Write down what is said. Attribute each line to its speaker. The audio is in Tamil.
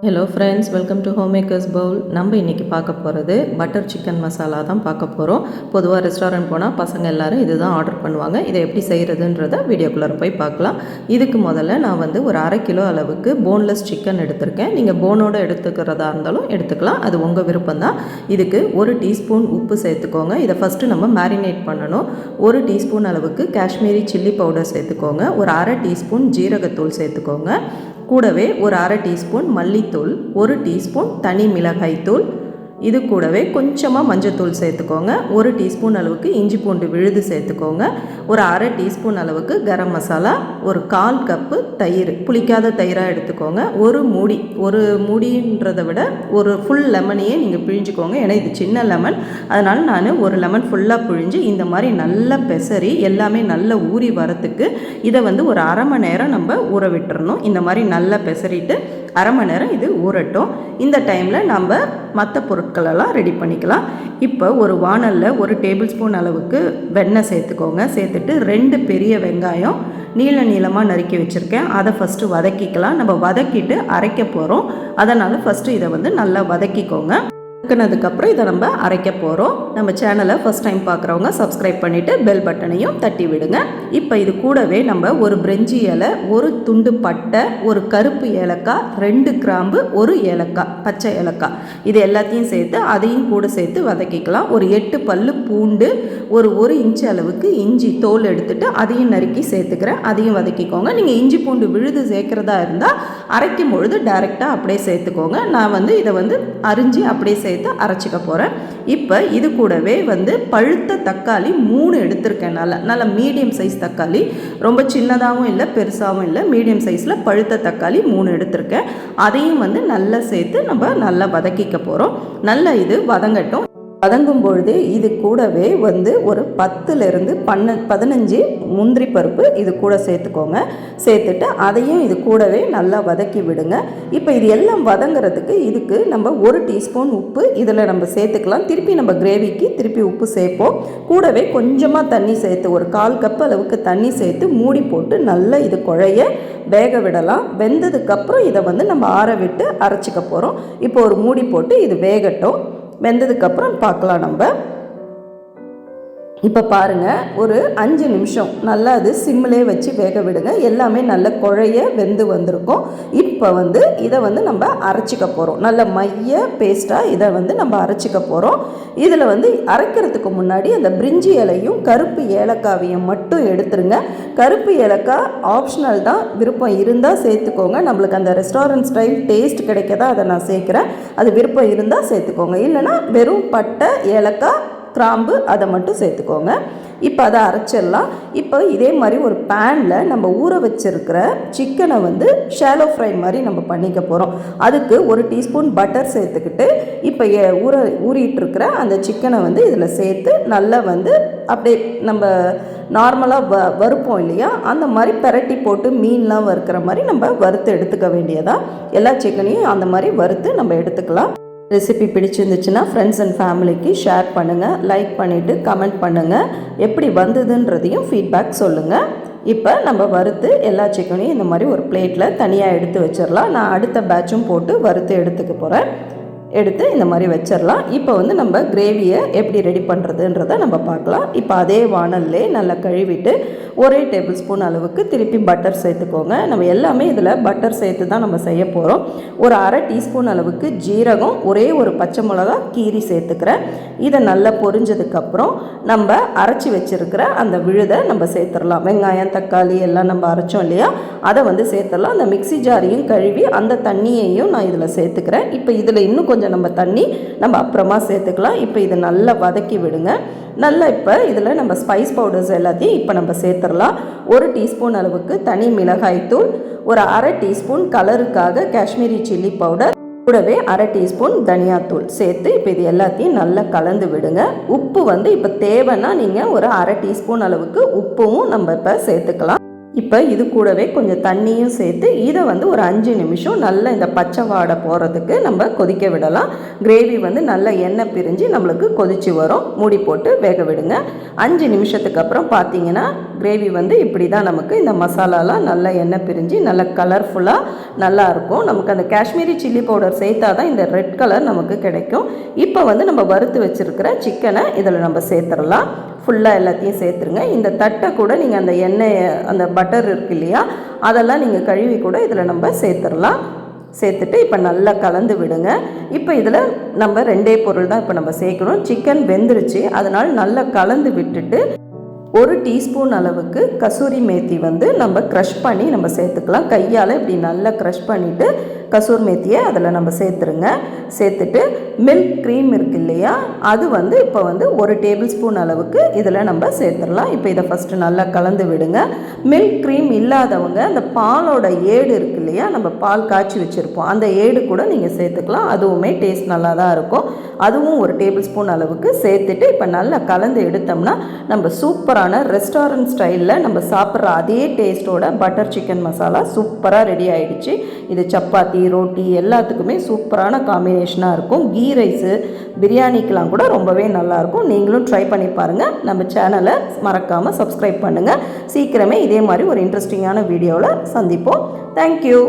Speaker 1: Hello friends, welcome to home makers Pavul. நம்ம இன்றைக்கி பார்க்க போகிறது பட்டர் சிக்கன் மசாலா தான் பார்க்க போகிறோம். பொதுவாக ரெஸ்டாரண்ட் போனால் பசங்க எல்லோரும் இது தான் ஆர்டர் பண்ணுவாங்க. இதை எப்படி செய்கிறதுன்றத வீடியோக்குள்ளே போய் பார்க்கலாம். இதுக்கு முதல்ல நான் ஒரு 1/2 கிலோ அளவுக்கு போன்லெஸ் சிக்கன் எடுத்திருக்கேன். நீங்கள் போனோடு எடுத்துக்கிறதா இருந்தாலும் எடுத்துக்கலாம், அது உங்கள் விருப்பம்தான். இதுக்கு 1 டீஸ்பூன் உப்பு சேர்த்துக்கோங்க. இதை ஃபஸ்ட்டு நம்ம மேரினேட் பண்ணணும். 1 டீஸ்பூன் அளவுக்கு காஷ்மீரி சில்லி பவுடர் சேர்த்துக்கோங்க. ஒரு 1/2 டீஸ்பூன் ஜீரகத்தூள் சேர்த்துக்கோங்க. கூடவே ஒரு 1/2 டீஸ்பூன் மல்லித்தூள், 1 டீஸ்பூன் தனி மிளகாய் தூள், இது கூடவே கொஞ்சமாக மஞ்சத்தூள் சேர்த்துக்கோங்க. 1 டீஸ்பூன் அளவுக்கு இஞ்சி பூண்டு விழுது சேர்த்துக்கோங்க. ஒரு 1/2 டீஸ்பூன் அளவுக்கு கரம் மசாலா, ஒரு 1/4 கப்பு தயிர், புளிக்காத தயிராக எடுத்துக்கோங்க. ஒரு மூடின்றதை விட ஒரு ஃபுல் லெமனையே நீங்கள் பிழிஞ்சிக்கோங்க. ஏன்னா இது சின்ன லெமன், அதனால் நான் ஒரு லெமன் ஃபுல்லாக பிழிஞ்சு இந்த மாதிரி நல்லா பெசரி எல்லாமே நல்லா ஊறி வரத்துக்கு இதை ஒரு 1/2 மணி நேரம் நம்ம ஊற விட்டுறணும். இந்த மாதிரி நல்லா பெசரிட்டு 1/2 மணி நேரம் இது ஊறட்டும். இந்த டைமில் நம்ம மற்ற பொருட்களெல்லாம் ரெடி பண்ணிக்கலாம். இப்போ ஒரு வாணலில் 1 டேபிள் ஸ்பூன் அளவுக்கு வெண்ணெய் சேர்த்துக்கோங்க. சேர்த்துட்டு 2 பெரிய வெங்காயம் நீளமாக நறுக்கி வச்சுருக்கேன். அதை ஃபஸ்ட்டு வதக்கிக்கலாம். நம்ம வதக்கிட்டு அரைக்க போகிறோம். அதனால் ஃபஸ்ட்டு இதை நல்லா வதக்கிக்கோங்க. வதக்கினதுக்கப்புறம் இதை நம்ம அரைக்க போகிறோம். நம்ம சேனலை ஃபஸ்ட் டைம் பார்க்குறவங்க சப்ஸ்கிரைப் பண்ணிவிட்டு பெல் பட்டனையும் தட்டி விடுங்க. இப்போ இது கூடவே நம்ம ஒரு பிரெஞ்சி இலை, ஒரு துண்டு பட்டை, ஒரு கருப்பு ஏலக்காய், 2 கிராம்பு, ஒரு ஏலக்காய், பச்சை ஏலக்காய், இது எல்லாத்தையும் சேர்த்து அதையும் கூட சேர்த்து வதக்கிக்கலாம். ஒரு 8 பல்லு பூண்டு, ஒரு 1 இன்ச்சு அளவுக்கு இஞ்சி தோல் எடுத்துட்டு அதையும் நறுக்கி சேர்த்துக்கிறேன். அதையும் வதக்கிக்கோங்க. நீங்கள் இஞ்சி பூண்டு விழுது சேர்க்குறதா இருந்தால் அரைக்கும் பொழுது டைரெக்டாக அப்படியே சேர்த்துக்கோங்க. நான் இதை அரிஞ்சு அப்படியே சேர்த்து அரைச்சிக்க போகிறேன். இப்போ இது கூடவே பழுத்த தக்காளி 3 எடுத்திருக்கேன். நல்ல மீடியம் சைஸ் தக்காளி, ரொம்ப சின்னதாகவும் இல்லை பெருசாகவும் இல்லை, மீடியம் சைஸில் பழுத்த தக்காளி 3 எடுத்திருக்கேன். அதையும் நல்லா சேர்த்து நம்ம நல்லா வதக்கிக்க போகிறோம். நல்லா இது வதங்கட்டும். வதங்கும் பொழுது இது கூடவே ஒரு 10லேருந்து 15 முந்திரி பருப்பு இது கூட சேர்த்துக்கோங்க. சேர்த்துட்டு அதையும் இது கூடவே நல்லா வதக்கி விடுங்க. இப்போ இது எல்லாம் வதங்கிறதுக்கு இதுக்கு நம்ம 1 டீஸ்பூன் உப்பு இதில் நம்ம சேர்த்துக்கலாம். திருப்பி நம்ம கிரேவிக்கு திருப்பி உப்பு சேர்ப்போம். கூடவே கொஞ்சமாக தண்ணி சேர்த்து ஒரு 1/4 கப் அளவுக்கு தண்ணி சேர்த்து மூடி போட்டு நல்லா இது குழைய வேக விடலாம். வெந்ததுக்கப்புறம் இதை நம்ம ஆற விட்டு அரைச்சிக்க போகிறோம். இப்போ ஒரு மூடி போட்டு இது வேகட்டும். வெந்ததுக்கப்புறம் பார்க்கலாம். நம்ம இப்போ பாருங்கள், ஒரு 5 நிமிஷம் நல்லா அது சிம்மிலே வச்சு வேக விடுங்க. எல்லாமே நல்ல குழைய வெந்து வந்திருக்கும். இப்போ இதை நம்ம அரைச்சிக்க போகிறோம். நல்ல மைய பேஸ்ட்டாக இதை நம்ம அரைச்சிக்க போகிறோம். இதில் அரைக்கிறதுக்கு முன்னாடி அந்த பிரிஞ்சி இலையும் கருப்பு ஏலக்காவையும் மட்டும் எடுத்துருங்க. கருப்பு ஏலக்காய் ஆப்ஷனல் தான், விருப்பம் இருந்தால் சேர்த்துக்கோங்க. நம்மளுக்கு அந்த ரெஸ்டாரண்ட் ஸ்டைல் டேஸ்ட் கிடைக்கதா அதை நான் சேர்க்குறேன். அது விருப்பம் இருந்தால் சேர்த்துக்கோங்க. இல்லைனா வெறும் பட்டை, ஏலக்காய், கிராம்பு அதை மட்டும் சேர்த்துக்கோங்க. இப்போ அதை அரைச்சிடலாம். இப்போ இதே மாதிரி ஒரு பேனில் நம்ம ஊற வச்சுருக்கிற சிக்கனை ஷாலோ ஃப்ரை மாதிரி நம்ம பண்ணிக்க போகிறோம். அதுக்கு 1 டீஸ்பூன் பட்டர் சேர்த்துக்கிட்டு இப்போ ஊறிட்டுருக்கிற அந்த சிக்கனை இதில் சேர்த்து நல்லா அப்படியே நம்ம நார்மலாக வறுப்போம் இல்லையா, அந்த மாதிரி பெரட்டி போட்டு மீன்லாம் வறுக்கிற மாதிரி நம்ம வறுத்து எடுத்துக்க வேண்டியதாக. எல்லா சிக்கனையும் அந்த மாதிரி வறுத்து நம்ம எடுத்துக்கலாம். ரெசிபி பிடிச்சிருந்துச்சுன்னா ஃப்ரெண்ட்ஸ் அண்ட் ஃபேமிலிக்கு ஷேர் பண்ணுங்கள். லைக் பண்ணிவிட்டு கமெண்ட் பண்ணுங்கள். எப்படி வந்ததுன்றதையும் ஃபீட்பேக் சொல்லுங்கள். இப்போ நம்ம வறுத்து எல்லா சிக்கனையும் இந்த மாதிரி ஒரு பிளேட்டில் தனியாக எடுத்து வச்சிடலாம். நான் அடுத்த பேட்சும் போட்டு வறுத்து எடுத்துக்க போகிறேன். எடுத்து இந்த மாதிரி வச்சிடலாம். இப்போ நம்ம கிரேவியை எப்படி ரெடி பண்ணுறதுன்றதை நம்ம பார்க்கலாம். இப்போ அதே வாணல்லே நல்லா கழுவிட்டு 1 டேபிள் ஸ்பூன் அளவுக்கு திருப்பி பட்டர் சேர்த்துக்கோங்க. நம்ம எல்லாமே இதில் பட்டர் சேர்த்து தான் நம்ம செய்ய போகிறோம். ஒரு 1/2 டீஸ்பூன் அளவுக்கு ஜீரகம், ஒரே ஒரு பச்சை மிளகா கீரி சேர்த்துக்கிறேன். இதை நல்லா பொரிஞ்சதுக்கப்புறம் நம்ம அரைச்சி வச்சுருக்கிற அந்த விழுதை நம்ம சேர்த்துடலாம். வெங்காயம், தக்காளி எல்லாம் நம்ம அரைச்சோம் இல்லையா, அதை சேர்த்துடலாம். அந்த மிக்சி ஜாரையும் கழுவி அந்த தண்ணியையும் நான் இதில் சேர்த்துக்கிறேன். இப்போ இதில் இன்னும் கொஞ்சம் நம்ம தண்ணி நம்ம அப்புறமா சேர்த்துக்கலாம். இப்போ இதை நல்லா வதக்கி விடுங்க. நல்லா இப்போ இதில் நம்ம ஸ்பைஸ் பவுடர்ஸ் எல்லாத்தையும் இப்போ நம்ம சேர்த்துடலாம். 1 டீஸ்பூன் அளவுக்கு தனி மிளகாய் தூள், ஒரு 1/2 டீஸ்பூன் கலருக்காக காஷ்மீரி சில்லி பவுடர், கூடவே 1/2 டீஸ்பூன் தனியாத்தூள் சேர்த்து இப்போ இது எல்லாத்தையும் நல்லா கலந்து விடுங்க. உப்பு இப்போ தேவைன்னா நீங்கள் ஒரு 1/2 டீஸ்பூன் அளவுக்கு உப்பும் நம்ம இப்போ சேர்த்துக்கலாம். இப்போ இது கூடவே கொஞ்சம் தண்ணியும் சேர்த்து இதை வந்து ஒரு 5 நிமிஷம் நல்லா இந்த பச்சை வாடை போகிறதுக்கு நம்ம கொதிக்க விடலாம். கிரேவி வந்து நல்லா எண்ணெய் பிரிஞ்சு நம்மளுக்கு கொதிச்சு வரும். மூடி போட்டு வேக விடுங்க. 5 நிமிஷத்துக்கு அப்புறம் பார்த்தீங்கன்னா கிரேவி வந்து இப்படி தான் நமக்கு இந்த மசாலாலாம் நல்லா எண்ணெய் பிரிஞ்சு நல்லா கலர்ஃபுல்லாக நல்லாயிருக்கும். நமக்கு அந்த காஷ்மீரி சில்லி பவுடர் சேர்த்தா தான் இந்த ரெட் கலர் நமக்கு கிடைக்கும். இப்போ வந்து நம்ம வறுத்து வச்சுருக்கிற சிக்கனை இதில் நம்ம சேர்த்துடலாம். ஃபுல்லாக எல்லாத்தையும் சேர்த்துருங்க. இந்த தட்டை கூட நீங்கள் அந்த எண்ணெய் அந்த பட்டர் இருக்கு இல்லையா, அதெல்லாம் நீங்கள் கழுவி கூட இதில் நம்ம சேர்த்துடலாம். சேர்த்துட்டு இப்போ நல்லா கலந்து விடுங்க. இப்போ இதில் நம்ம 2 பொருள் தான் இப்போ நம்ம சேர்க்கணும். சிக்கன் வெந்துருச்சு, அதனால் நல்லா கலந்து விட்டுட்டு 1 டீஸ்பூன் அளவுக்கு கசூரி மேத்தி வந்து நம்ம க்ரஷ் பண்ணி நம்ம சேர்த்துக்கலாம். கையால் இப்படி நல்லா க்ரஷ் பண்ணிவிட்டு கசூரி மேத்தியை அதில் நம்ம சேர்த்துருங்க. சேர்த்துட்டு மில்க் க்ரீம் இருக்குது இல்லையா, அது வந்து இப்போ வந்து 1 டேபிள் ஸ்பூன் அளவுக்கு இதில் நம்ம சேர்த்துடலாம். இப்போ இதை ஃபஸ்ட்டு நல்லா கலந்து விடுங்க. மில்க் க்ரீம் இல்லாதவங்க அந்த பாலோட ஏடு இருக்குது இல்லையா, நம்ம பால் காய்ச்சி வச்சுருப்போம், அந்த ஏடு கூட நீங்கள் சேர்த்துக்கலாம். அதுவுமே டேஸ்ட் நல்லா தான் இருக்கும். அதுவும் 1 டேபிள் ஸ்பூன் அளவுக்கு சேர்த்துட்டு இப்போ நல்லா கலந்து எடுத்தோம்னா நம்ம சூப்பரான ரெஸ்டாரண்ட் ஸ்டைலில் நம்ம சாப்பிட்ற அதே டேஸ்ட்டோட பட்டர் சிக்கன் மசாலா சூப்பராக ரெடி ஆகிடுச்சு. இது சப்பாத்தி, ரோட்டி எல்லாத்துக்குமே சூப்பரான காம்பினேஷனாக இருக்கும். கீ ரைஸு, பிரியாணிக்கெலாம் கூட ரொம்பவே நல்லாயிருக்கும். நீங்களும் ட்ரை பண்ணி பாருங்கள். நம்ம சேனலை மறக்காமல் சப்ஸ்கிரைப் பண்ணுங்கள். சீக்கிரமே இதே மாதிரி ஒரு இன்ட்ரெஸ்டிங்கான வீடியோவில் சந்திப்போம். தேங்க்யூ.